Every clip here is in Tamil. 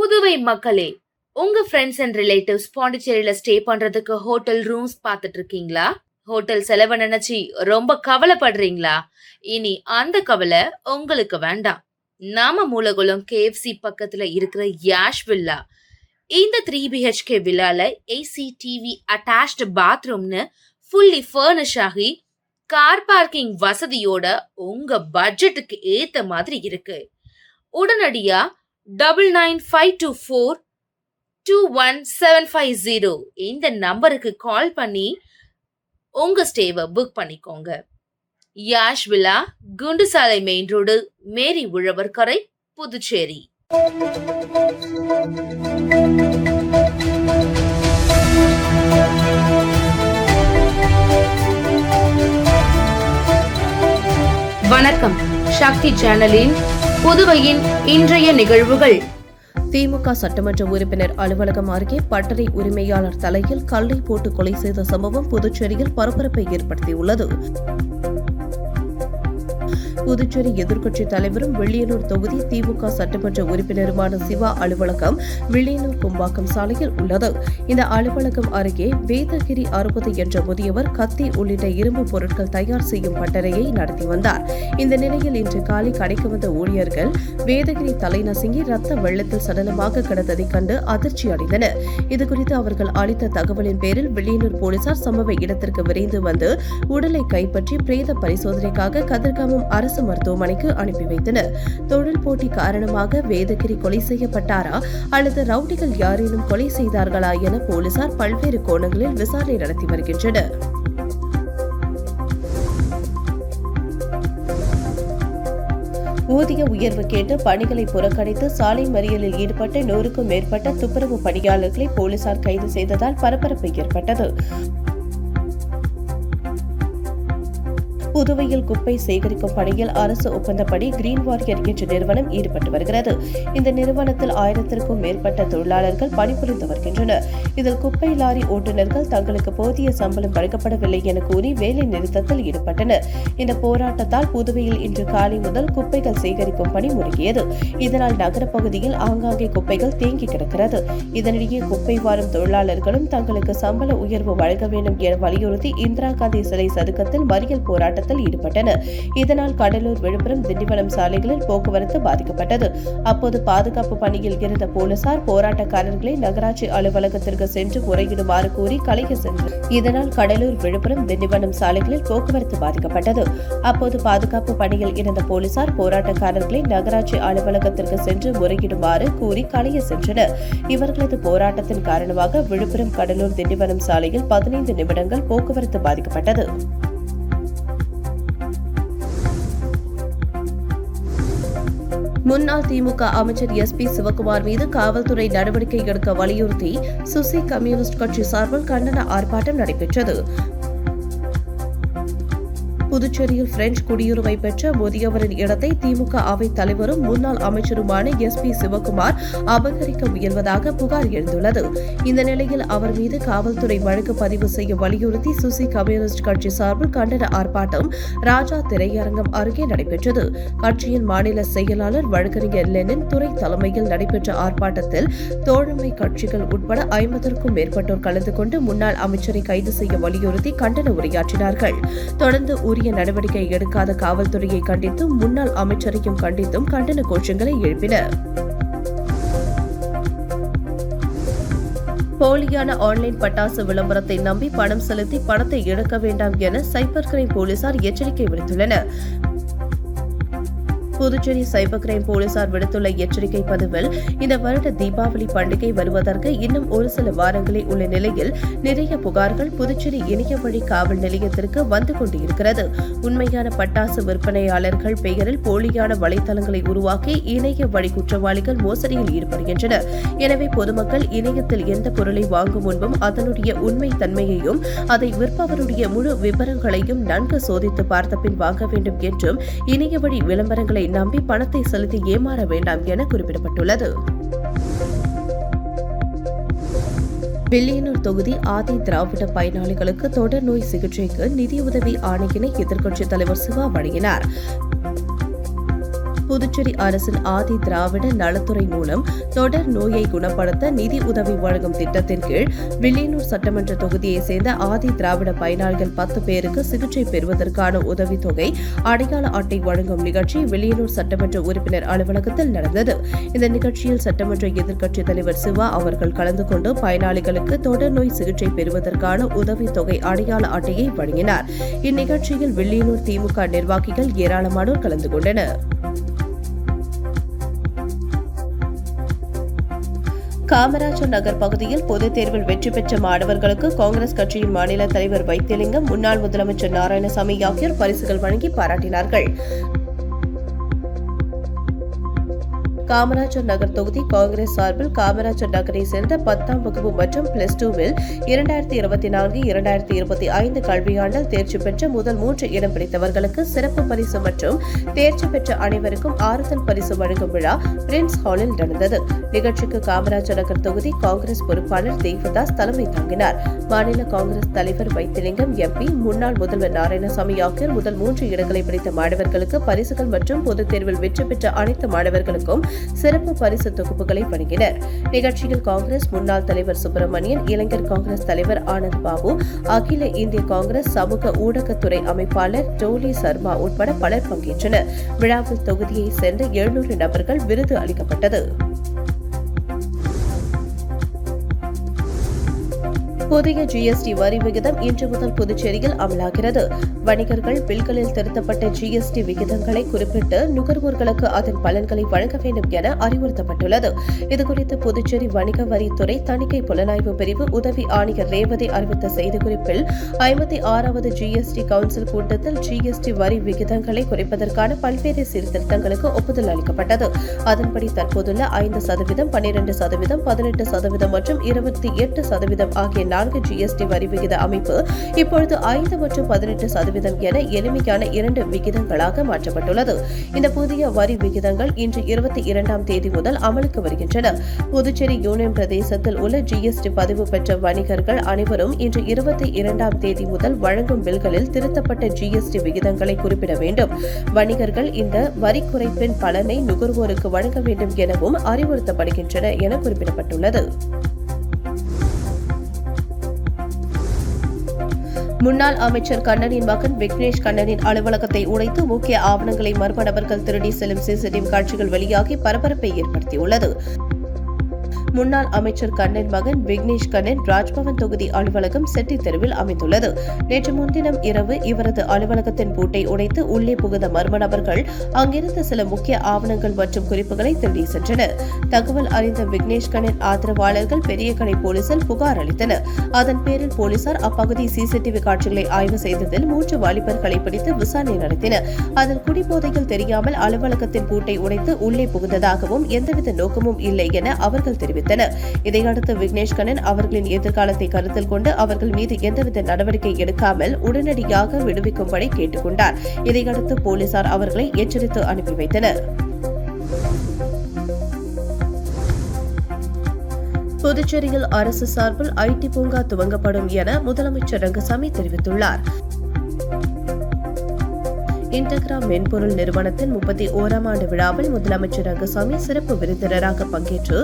புதுவை மக்களே, உங்க ஃப்ரெண்ட்ஸ் அண்ட் ரிலேட்டிவ்ஸ் பாண்டிச்சேரியில ஸ்டே பண்றதுக்கு ஹோட்டல் ரூம்ஸ் பார்த்துட்டு இருக்கீங்களா? ஹோட்டல் செலவை நினைச்சு ரொம்ப கவலைப்படுறீங்களா? இனி அந்த கவலை உங்களுக்கு வேண்டாம். நாம மூலகுளம் KFC பக்கத்துல இருக்கிற யாஷ் வில்லா. இந்த 3 BHK வில்லால AC TV அட்டாச்ட் பாத்ரூம்னு ஃபுல்லி ஃபர்னிஷ் ஆகி கார் பார்க்கிங் வசதியோட உங்க பட்ஜெட்டுக்கு ஏத்த மாதிரி இருக்கு. உடனடியா 9952421750 இந்த நம்பருக்கு கால் பண்ணி உங்க ஸ்டேவை புக் பண்ணிக்கோங்க. Yash villa, Kundasale main road, மேரி உழவர்கரை, புதுச்சேரி. வணக்கம். சக்தி சேனலின் புதுவையின் இன்றைய நிகழ்வுகள். திமுக சட்டமன்ற உறுப்பினர் அலுவலகம் அருகே பட்டறை உரிமையாளர் தலையில் கல்லை போட்டு கொலை செய்த சம்பவம் புதுச்சேரியில் பரபரப்பை ஏற்படுத்தியுள்ளது. புதுச்சேரி எதிர்க்கட்சித் தலைவரும் வில்லியனூர் தொகுதி திமுக சட்டமன்ற உறுப்பினருமான சிவா அலுவலகம் வில்லியனூர் கும்பாக்கம் சாலையில் உள்ளது. இந்த அலுவலகம் அருகே வேதகிரி 60 என்ற முதியவர் கத்தி உள்ளிட்ட இரும்பு பொருட்கள் தயார் செய்யும் பட்டறையை நடத்தி வந்தார். இந்த நிலையில் இன்று காலை கடைக்கு வந்த ஊழியர்கள் வேதகிரி தலை நசுங்கி ரத்த வெள்ளத்தில் சடலமாக கிடந்ததை கண்டு அதிர்ச்சி அடைந்தனர். இதுகுறித்து அவர்கள் அளித்த தகவலின் பேரில் வில்லியனூர் போலீசார் சம்பவ இடத்திற்கு விரைந்து வந்து உடலை கைப்பற்றி பிரேத பரிசோதனைக்காக கதிர்காமம் அரசு மருத்துவமனைக்கு அனுப்பி வைத்தனர். தொழில் போட்டி காரணமாக வேதகிரி கொலை செய்யப்பட்டாரா அல்லது ரவுடிகள் யாரேனும் கொலை செய்தார்களா என போலீசார் பல்வேறு கோணங்களில் விசாரணை நடத்தி வருகின்றனர். ஊதிய உயர்வு கேட்டு பணிகளை புறக்கணித்து சாலை மறியலில் ஈடுபட்ட 100க்கும் மேற்பட்ட துப்புரவு பணியாளர்களை போலீசார் கைது செய்ததால் பரபரப்பு ஏற்பட்டது. புதுவையில் குப்பை சேகரிக்கும் பணியில் அரசு ஒப்பந்தப்படி கிரீன் வாரியர் என்ற நிறுவனம் ஈடுபட்டு வருகிறது. இந்த நிறுவனத்தில் 1000க்கும் மேற்பட்ட தொழிலாளர்கள் பணிபுரிந்து வருகின்றனர். இதில் குப்பை லாரி ஓட்டுநர்கள் தங்களுக்கு போதிய சம்பளம் வழங்கப்படவில்லை என கூறி வேலை நிறுத்தத்தில் ஈடுபட்டனர். இந்த போராட்டத்தால் புதுவையில் இன்று காலை முதல் குப்பைகள் சேகரிக்கும் பணி முடங்கியது. இதனால் நகர பகுதியில் ஆங்காங்கே குப்பைகள் தேங்கி கிடக்கிறது. இதனிடையே குப்பை வாரும் தொழிலாளர்களும் தங்களுக்கு சம்பள உயர்வு வழங்க வேண்டும் என வலியுறுத்தி இந்திரா காந்தி சிலை சதுக்கத்தில் மறியல் போராட்டத்தில் ஈடுபட்டனர். இதனால் கடலூர், விழுப்புரம், திண்டிவனம் சாலைகளில் போக்குவரத்து பாதிக்கப்பட்டது. அப்போது பாதுகாப்பு பணியில் இருந்த போலீசார் போராட்டக்காரர்களை நகராட்சி அலுவலகத்திற்கு சென்று முறையிடுமாறு கூறி கலைய சென்றனர். இதனால் கடலூர், விழுப்புரம், திண்டிவனம் சாலைகளில் போக்குவரத்து பாதிக்கப்பட்டது. அப்போது பாதுகாப்பு பணியில் இருந்த போலீசார் போராட்டக்காரர்களை நகராட்சி அலுவலகத்திற்கு சென்று முறையிடுமாறு கூறி கலைய சென்றனர். இவர்களது போராட்டத்தின் காரணமாக விழுப்புரம், கடலூர், திண்டிவனம் சாலையில் 15 நிமிடங்கள் போக்குவரத்து பாதிக்கப்பட்டது. முன்னாள் திமுக அமைச்சர் SP சிவக்குமார் மீது காவல்துறை நடவடிக்கை எடுக்க வலியுறுத்தி சுசி கம்யூனிஸ்ட் கட்சி சார்பில் கண்டன ஆர்ப்பாட்டம் நடைபெற்றது. புதுச்சேரியில் பிரெஞ்சு குடியுரிமை பெற்ற முதியவரின் இடத்தை திமுக அவைத் தலைவரும் முன்னாள் அமைச்சருமான SP சிவக்குமார் அபகரிக்க முயல்வதாக புகார் எழுந்துள்ளது. இந்த நிலையில் அவர் மீது காவல்துறை வழக்கு பதிவு செய்ய வலியுறுத்தி சுசி கம்யூனிஸ்ட் கட்சி சார்பில் கண்டன ஆர்ப்பாட்டம் ராஜா திரையரங்கம் அருகே நடைபெற்றது. கட்சியின் மாநில செயலாளர் வழக்கறிஞர் லெனின் துறை தலைமையில் நடைபெற்ற ஆர்ப்பாட்டத்தில் தோழமை கட்சிகள் உட்பட 50க்கும் மேற்பட்டோர் கலந்து கொண்டு முன்னாள் அமைச்சரை கைது செய்ய வலியுறுத்தி கண்டன உரையாற்றினார்கள். தொடர்ந்து உரிய நடவடிக்கை எடுக்காத காவல்துறையை கண்டித்தும் முன்னாள் அமைச்சரையும் கண்டித்தும் கண்டன கோஷங்களை எழுப்பினர். போலியான ஆன்லைன் பட்டாசு விளம்பரத்தை நம்பி பணம் செலுத்தி பணத்தை இழக்க வேண்டாம் என சைபர் கிரைம் போலீசார் எச்சரிக்கை விடுத்துள்ளனர். புதுச்சேரி சைபர் கிரைம் போலீசார் விடுத்துள்ள எச்சரிக்கை பதிவில் இந்த வருட தீபாவளி பண்டிகை வருவதற்கு இன்னும் ஒரு சில வாரங்களே உள்ள நிலையில் நிறைய புகார்கள் புதுச்சேரி இணைய வழி காவல் நிலையத்திற்கு வந்து கொண்டிருக்கிறது. உண்மையான பட்டாசு விற்பனையாளர்கள் பெயரில் போலியான வலைதளங்களை உருவாக்கி இணைய வழி குற்றவாளிகள் மோசடியில் ஈடுபடுகின்றனர். எனவே பொதுமக்கள் இணையத்தில் எந்த பொருளை வாங்கும் முன்பும் அதனுடைய உண்மை தன்மையையும் அதை விற்பவருடைய முழு விவரங்களையும் நன்கு சோதித்து பார்த்த பின் வாங்க வேண்டும் என்றும் இணைய வழி விளம்பரங்களை நம்பி பணத்தை செலுத்தி ஏமாற வேண்டாம் என குறிப்பிடப்பட்டுள்ளது. வில்லியனூர் தொகுதி ஆதி திராவிட பயனாளிகளுக்கு தொடர் நோய் சிகிச்சைக்கு நிதியுதவி ஆணையினை எதிர்க்கட்சித் தலைவர் சிவா வழங்கினார். புதுச்சேரி அரசின் ஆதி திராவிட நலத்துறை மூலம் தொடர் நோயை குணப்படுத்த நிதி உதவி வழங்கும் திட்டத்தின் கீழ் வில்லியனூர் சட்டமன்ற தொகுதியைச் சேர்ந்த ஆதி திராவிட பயனாளிகள் 10 பேருக்கு சிகிச்சை பெறுவதற்கான உதவித்தொகை அடையாள அட்டை வழங்கும் நிகழ்ச்சி வில்லியனூர் சட்டமன்ற உறுப்பினர் அலுவலகத்தில் நடந்தது. இந்த நிகழ்ச்சியில் சட்டமன்ற எதிர்க்கட்சித் தலைவர் சிவா அவர்கள் கலந்து கொண்டு பயனாளிகளுக்கு தொடர் நோய் சிகிச்சை பெறுவதற்கான உதவித்தொகை அடையாள அட்டையை வழங்கினார். இந்நிகழ்ச்சியில் வில்லியனூர் திமுக நிர்வாகிகள் ஏராளமானோர் கலந்து கொண்டனர். காமராஜர் நகர் பகுதியில் பொதுத் தேர்வில் வெற்றி பெற்ற மாணவர்களுக்கு காங்கிரஸ் கட்சியின் மாநில தலைவர் வைத்தியலிங்கம், முன்னாள் முதலமைச்சர் நாராயணசாமி ஆகியோர் பரிசுகள் வழங்கி பாராட்டினார்கள். காமராஜர் நகர் தொகுதி காங்கிரஸ் சார்பில் காமராஜர் நகரை சேர்ந்த 10ஆம் வகுப்பு மற்றும் +2வில் 2024-2025 கல்வியாண்டில் தேர்ச்சி பெற்ற முதல் 3 இடம் பிடித்தவர்களுக்கு சிறப்பு பரிசு மற்றும் தேர்ச்சி பெற்ற அனைவருக்கும் ஆறுதல் பரிசு வழங்கும் விழா பிரின்ஸ் ஹாலில் நடந்தது. நிகழ்ச்சிக்கு காமராஜர் நகர் தொகுதி காங்கிரஸ் பொறுப்பாளர் தேவதாஸ் தலைமை தாங்கினார். மாநில காங்கிரஸ் தலைவர் வைத்திலிங்கம், MP, முன்னாள் முதல்வர் நாராயணசாமி ஆகியோர் முதல் 3 இடங்களை பிடித்த மாணவர்களுக்கு பரிசுகள் மற்றும் பொதுத் தேர்வில் வெற்றி பெற்ற அனைத்து மாணவர்களுக்கும் சிறப்பு பரிசு தொகுப்புகளை வழங்கினர். நிகழ்ச்சியில் காங்கிரஸ் முன்னாள் தலைவர் சுப்பிரமணியன், இளைஞர் காங்கிரஸ் தலைவர் ஆனந்த் பாபு, அகில இந்திய காங்கிரஸ் சமூக ஊடகத்துறை அமைப்பாளர் டோலி சர்மா உட்பட பலர் பங்கேற்றனர். விழாவில் தொகுதியைச் சேர்ந்த 700 நபர்கள் விருது அளிக்கப்பட்டது. புதிய GST வரி விகிதம் இன்று முதல் புதுச்சேரியில் அமலாகிறது. வணிகர்கள் பில்களில் திருத்தப்பட்ட GST விகிதங்களை குறிப்பிட்டு நுகர்வோர்களுக்கு அதன் பலன்களை வழங்க வேண்டும் என அறிவுறுத்தப்பட்டுள்ளது. இதுகுறித்து புதுச்சேரி வணிக வரித்துறை தணிக்கை புலனாய்வு பிரிவு உதவி ஆணையர் ரேவதி அறிவித்த செய்திக்குறிப்பில் 56வது GST கவுன்சில் கூட்டத்தில் GST வரி விகிதங்களை குறைப்பதற்கான பல்வேறு சீர்திருத்தங்களுக்கு ஒப்புதல் அளிக்கப்பட்டது. அதன்படி தற்போதுள்ள 5%, 12%, 18% மற்றும் 28% ஆகிய 4 GST வரி விகித அமைப்பு இப்பொழுது 5 மற்றும் 18% என எளிமையான 2 விகிதங்களாக மாற்றப்பட்டுள்ளது. இந்த புதிய வரி விகிதங்கள் இன்று 22ஆம் தேதி முதல் அமலுக்கு வருகின்றன. புதுச்சேரி யூனியன் பிரதேசத்தில் உள்ள GST பதிவு பெற்ற வணிகர்கள் அனைவரும் இன்று 22ஆம் தேதி முதல் வழங்கும் பில்களில் திருத்தப்பட்ட GST விகிதங்களை குறிப்பிட வேண்டும். வணிகர்கள் இந்த வரி குறைப்பின் பலனை நுகர்வோருக்கு வழங்க வேண்டும் எனவும் அறிவுறுத்தப்படுகின்றன என குறிப்பிடப்பட்டுள்ளது. முன்னாள் அமைச்சர் கண்ணனின் மகன் விக்னேஷ் கண்ணனின் அலுவலகத்தை உடைத்து முக்கிய ஆவணங்களை மர்ம நபர்கள் திருடி செல்லும் CCTV காட்சிகள் வெளியாகி பரபரப்பை ஏற்படுத்தியுள்ளது. முன்னாள் அமைச்சர் கண்ணன் மகன் விக்னேஷ் கண்ணன் ராஜ்பவன் தொகுதி அலுவலகம் செட்டி தெருவில் அமைந்துள்ளது. நேற்று முன்தினம் இரவு இவரது அலுவலகத்தின் பூட்டை உடைத்து உள்ளே புகுந்த மர்ம நபர்கள் அங்கிருந்த சில முக்கிய ஆவணங்கள் மற்றும் குறிப்புகளை திருடி சென்றனர். தகவல் அறிந்த விக்னேஷ் கண்ணன் ஆதரவாளர்கள் பெரியகடை போலீசில் புகார் அளித்தனர். அதன் பேரில் போலீசார் அப்பகுதி CCTV காட்சிகளை ஆய்வு செய்ததில் 3 வாலிபர்களை பிடித்து விசாரணை நடத்தினர். அதில் குடிபோதையில் தெரியாமல் அலுவலகத்தின் பூட்டை உடைத்து உள்ளே புகுந்ததாகவும் எந்தவித நோக்கமும் இல்லை என அவர்கள் தெரிவித்தனர். இதையடுத்து விக்னேஷ் கண்ணன் அவர்களின் எதிர்காலத்தை கருத்தில் கொண்டு அவர்கள் மீது எந்தவித நடவடிக்கை எடுக்காமல் உடனடியாக விடுவிக்கும்படி கேட்டுக் கொண்டார். இதையடுத்து போலீசார் அவர்களை எச்சரித்து அனுப்பி வைத்தனர். புதுச்சேரியில் அரசு சார்பில் IT பூங்கா துவங்கப்படும் என முதலமைச்சர் ரங்கசாமி தெரிவித்துள்ளார். இன்டெக்ரா மென்பொருள் நிறுவனத்தின் 31ஆம் ஆண்டு விழாவில் முதலமைச்சர் ரங்கசாமி சிறப்பு விருந்தினராக பங்கேற்று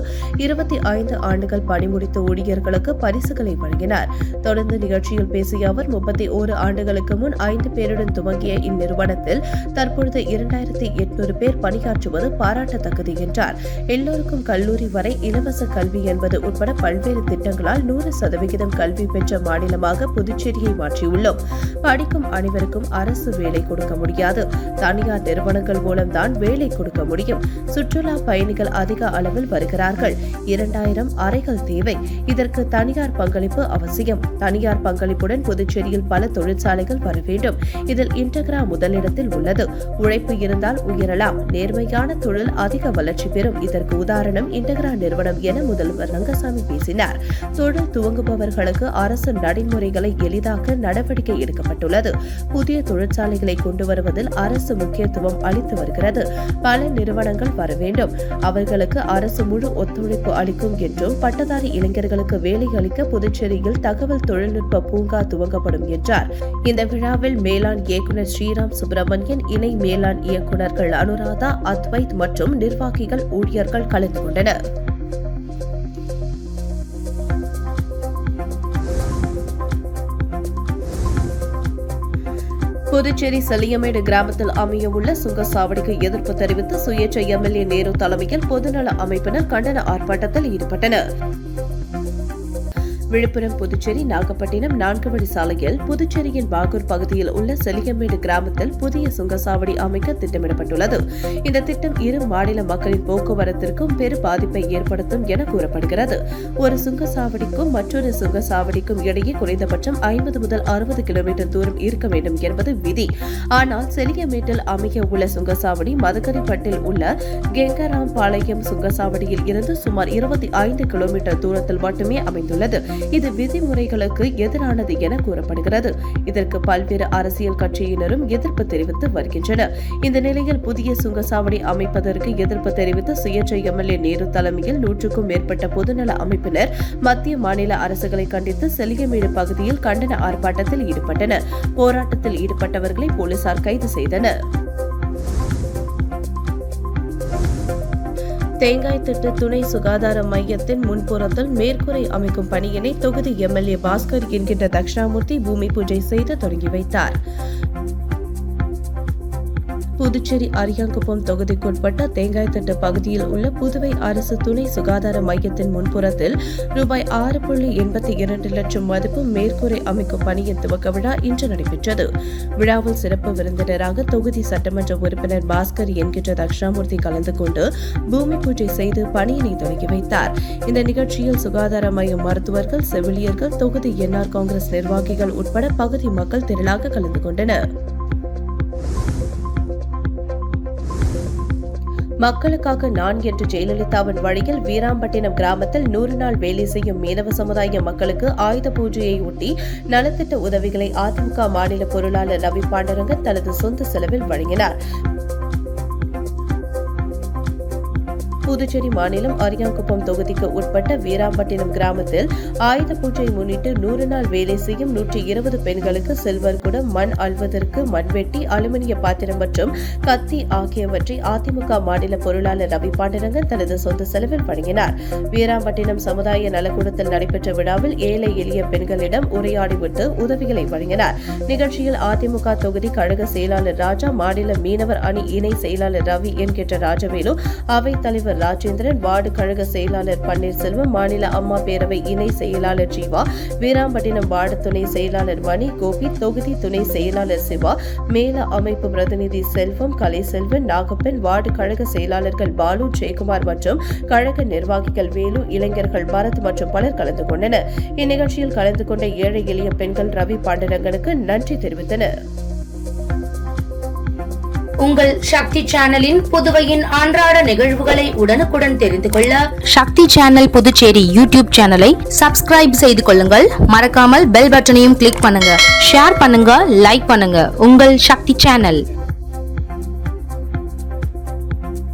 25 ஆண்டுகள் பணிமுடித்த ஊழியர்களுக்கு பரிசுகளை வழங்கினார். தொடர்ந்து நிகழ்ச்சியில் பேசிய அவர் 31 ஆண்டுகளுக்கு முன் 5 பேருடன் துவங்கிய இந்நிறுவனத்தில் தற்பொழுது 2800 பேர் பணியாற்றுவது பாராட்டத்தக்கது என்றார். எல்லோருக்கும் கல்லூரி வரை இலவச கல்வி என்பது உட்பட பல்வேறு திட்டங்களால் 100% கல்வி பெற்ற மாநிலமாக புதுச்சேரியை மாற்றியுள்ளோம். படிக்கும் அனைவருக்கும் அரசு வேலை கொடுக்க முடியாது. தனியார் நிறுவனங்கள் மூலம்தான் வேலை கொடுக்க முடியும். சுற்றுலா பயணிகள் அதிக அளவில் வருகிறார்கள். 2000 அறைகள் தேவை. இதற்கு தனியார் பங்களிப்பு அவசியம். தனியார் பங்களிப்புடன் புதுச்சேரியில் பல தொழிற்சாலைகள் வர வேண்டும். இதில் இன்டெக்ரா முதலிடத்தில் உள்ளது. உழைப்பு இருந்தால் உயரலாம். நேர்மையான தொழில் அதிக வளர்ச்சி பெறும். இதற்கு உதாரணம் இன்டெக்ரா நிறுவனம் என முதல்வர் ரங்கசாமி பேசினார். தொழில் துவங்குபவர்களுக்கு அரசு நடைமுறைகளை எளிதாக்க நடவடிக்கை எடுக்கப்பட்டுள்ளது. புதிய தொழிற்சாலைகளை கொண்டு வருவது வழங்குவதில் அரசு முக்கியத்துவம் அளித்து வருகிறது. பல நிறுவனங்கள் வர வேண்டும், அவர்களுக்கு அரசு முழு ஒத்துழைப்பு அளிக்கும் என்றும், பட்டதாரி இளைஞர்களுக்கு வேலை அளிக்க புதுச்சேரியில் தகவல் தொழில்நுட்ப பூங்கா துவங்கப்படும் என்றார். இந்த விழாவில் மேலாண் இயக்குநர் ஸ்ரீராம் சுப்பிரமணியன், இணை மேலாண் இயக்குநர்கள் அனுராதா, அத்வைத் மற்றும் நிர்வாகிகள், ஊழியர்கள் கலந்து கொண்டனர். புதுச்சேரி செல்லியமேடு கிராமத்தில் அமையவுள்ள சுங்கச்சாவடிக்கு எதிர்ப்பு தெரிவித்து சுயேட்சை எம்எல்ஏ நேரு தலைமையில் பொதுநல அமைப்பினர் கண்டன ஆர்ப்பாட்டத்தில் ஈடுபட்டனர். விழுப்புரம் புதுச்சேரி நாகப்பட்டினம் 4 வழி சாலையில் புதுச்சேரியின் பாகூர் பகுதியில் உள்ள செல்லியமேடு கிராமத்தில் புதிய சுங்கச்சாவடி அமைக்க திட்டமிடப்பட்டுள்ளது. இந்த திட்டம் இரு மாநில மக்களின் போக்குவரத்திற்கும் பெரும் பாதிப்பை ஏற்படுத்தும் என கூறப்படுகிறது. ஒரு சுங்கச்சாவடிக்கும் மற்றொரு சுங்கச்சாவடிக்கும் இடையே குறைந்தபட்சம் 50 முதல் 60 கிலோமீட்டர் தூரம் இருக்க வேண்டும் என்பது விதி. ஆனால் செல்லியமேட்டில் அமைய உள்ள சுங்கச்சாவடி மதகரிப்பட்டில் உள்ள கெங்கராம்பாளையம் சுங்கச்சாவடியில் இருந்து சுமார் 25 கிலோமீட்டர் தூரத்தில் மட்டுமே அமைந்துள்ளது. இது விதிமுறைகளுக்கு எதிரானது என கூறப்படுகிறது. இதற்கு பல்வேறு அரசியல் கட்சியினரும் எதிர்ப்பு தெரிவித்து வருகின்றனர். இந்த நிலையில் புதிய சுங்கச்சாவடி அமைப்பதற்கு எதிர்ப்பு தெரிவித்து சுயேட்சை எம்எல்ஏ நேரு தலைமையில் 100க்கும் மேற்பட்ட பொதுநல அமைப்பினர் மத்திய மாநில அரசுகளை கண்டித்து செல்லியமேடு பகுதியில் கண்டன ஆர்ப்பாட்டத்தில் ஈடுபட்டனர். போராட்டத்தில் ஈடுபட்டவர்களை போலீசார் கைது செய்தனர். தேங்காய்திட்டு துணை சுகாதார மையத்தின் முன்புறத்தில் மேற்கூரை அமைக்கும் பணியினை தொகுதி எம்எல்ஏ பாஸ்கர் என்கின்ற தட்சிணாமூர்த்தி பூமி பூஜை செய்து தொடங்கி வைத்தார். புதுச்சேரி அரியாங்குப்பம் தொகுதிக்குட்பட்ட தேங்காய்திட்டு பகுதியில் உள்ள புதுவை அரசு துணை சுகாதார மையத்தின் முன்புறத்தில் ரூபாய் 6.82 லட்சம் மதிப்பு மேற்கூரை அமைக்கும் பணியின் துவக்க விழா இன்று நடைபெற்றது. விழாவில் சிறப்பு விருந்தினராக தொகுதி சட்டமன்ற உறுப்பினர் பாஸ்கர் என்கின்ற தட்சிணாமூர்த்தி கலந்து கொண்டு பூமி பூஜை செய்து பணியினை தொடங்கி வைத்தார். இந்த நிகழ்ச்சியில் சுகாதார மைய மருத்துவர்கள், செவிலியர்கள், தொகுதி என்ஆர் காங்கிரஸ் நிர்வாகிகள் உட்பட பகுதி மக்கள் திரளாக கலந்து கொண்டனர். மக்களுக்காக நான் என்ற ஜெயலலிதாவின் வழியில் வீராம்பட்டினம் கிராமத்தில் 100 நாள் வேலை செய்யும் மீனவ சமுதாய மக்களுக்கு ஆயுத பூஜையை ஒட்டி நலத்திட்ட உதவிகளை அதிமுக மாநில பொருளாளர் ரவி பாண்டரங்கன் தனது சொந்த செலவில் வழங்கினார். புதுச்சேரி மாநிலம் அரியாங்குப்பம் தொகுதிக்கு உட்பட்ட வீராம்பட்டினம் கிராமத்தில் ஆயுத பூஜை முன்னிட்டு 100 நாள் வேலை செய்யும் 120 பெண்களுக்கு சில்வர் குடம், மண் அள்வதற்கு மண்வெட்டி, அலுமினிய பாத்திரம் மற்றும் கத்தி ஆகியவற்றை அதிமுக மாநில பொருளாளர் ரவி பாண்டரங்கன் தனது சொந்த செலவில் வழங்கினார். வீராம்பட்டினம் சமுதாய நலக்கூடத்தில் நடைபெற்ற விழாவில் ஏழை எளிய பெண்களிடம் உரையாடிவிட்டு உதவிகளை வழங்கினார். நிகழ்ச்சியில் அதிமுக தொகுதி கழக செயலாளர் ராஜா, மாநில மீனவர் அணி இணை செயலாளர் ரவி என்கின்ற ராஜவேலு, அவைத் தலைவர் ராஜேந்திரன், வார்டு கழக செயலாளர் பன்னீர்செல்வம், மாநில அம்மா பேரவை இணை செயலாளர் ஜீவா, வீராம்பட்டினம் வார்டு துணை செயலாளர் மணி, கோபி, தொகுதி துணை செயலாளர் சிவா, மேல அமைப்பு பிரதிநிதி செல்வம், கலைசெல்வன், நாகப்பன், வார்டு கழக செயலாளர்கள் பாலு, ஜெயக்குமார் மற்றும் கழக நிர்வாகிகள் வேலு, இளைஞர்கள் பரத் மற்றும் பலர் கலந்து கொண்டனர். இந்நிகழ்ச்சியில் கலந்து கொண்ட ஏழை எளிய பெண்கள் ரவி பாண்டரங்கனுக்கு நன்றி தெரிவித்தனர். உங்கள் சக்தி சேனலின் புதுவையின் அன்றாட நிகழ்வுகளை உடனுக்குடன் தெரிந்து கொள்ள சக்தி சேனல் புதுச்சேரி யூடியூப் சேனலை சப்ஸ்கிரைப் செய்து கொள்ளுங்கள். மறக்காமல் பெல் பட்டனையும் கிளிக் பண்ணுங்க, ஷேர் பண்ணுங்க, லைக் பண்ணுங்க. உங்கள் சக்தி சேனல்.